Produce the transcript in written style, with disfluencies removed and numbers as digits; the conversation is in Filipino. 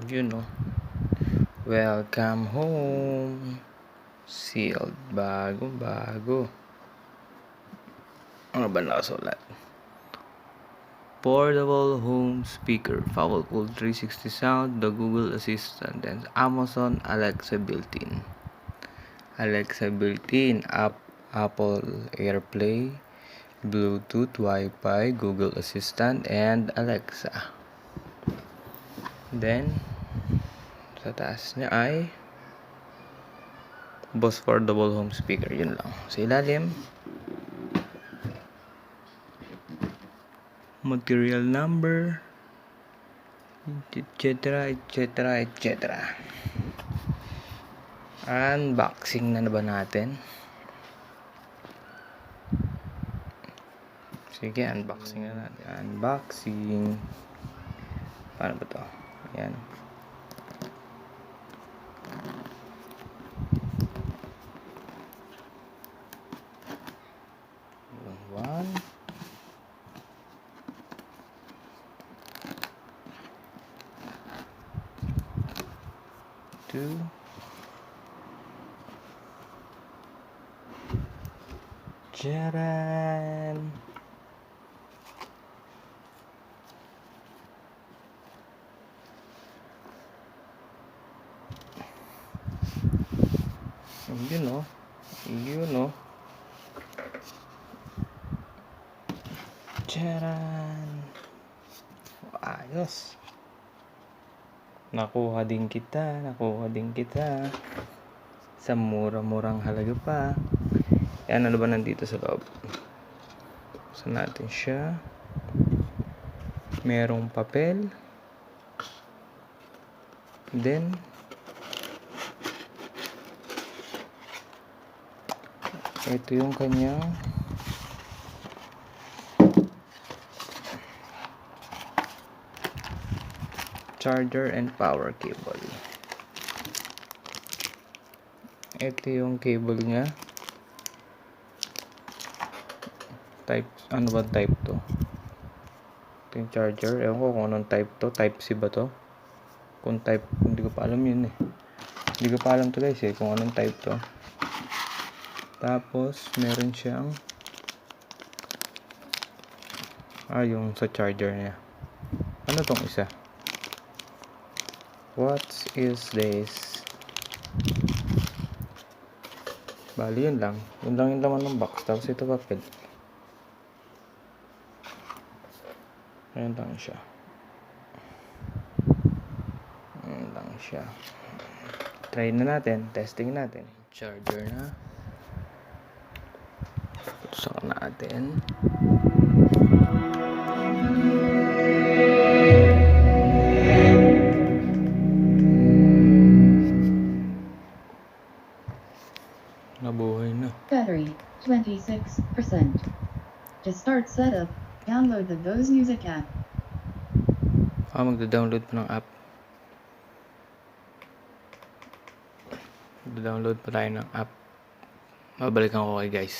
You know, welcome home. Sealed. Bago. Ano ba nakasulat? Portable home speaker, powerful 360 sound, the Google Assistant, and Amazon Alexa built-in. Apple AirPlay, Bluetooth, Wi-Fi, Google Assistant, and Alexa. Then, sa taas niya ay BOSE Portable home speaker. Yun lang. Sa ilalim, material number, etc. Unboxing na ba natin? Sige, unboxing na natin. Unboxing. Paano ba to? Ayan. One. Two. Charan! Yun o. Charan! Ayos. Nakuha din kita. Sa murang halaga pa. Yan, ano ba nandito sa loob? Buksan natin siya. Merong papel. Then, ito yung kanyang charger and power cable. Ito yung cable niya. Type, ano ba type to? Ito yung charger. Ewan ko kung anong type to. Type C ba to? Kung type, hindi ko pa alam yun eh. Hindi ko pa alam to guys eh, kung anong type to. Tapos, meron siyang yung sa charger niya. Ano tong isa? What is this? Bali, yun lang. Yun lang yung laman ng box. Tapos ito papel. Ayan lang siya. Try na natin. Testing natin. Charger na. Pusak natin. Nabuhay na. Battery, 26%. To start setup, download the BOSE Music app. Magda-download pa ng app. Magda-download pa tayo ng app. Babalikan ko kayo guys.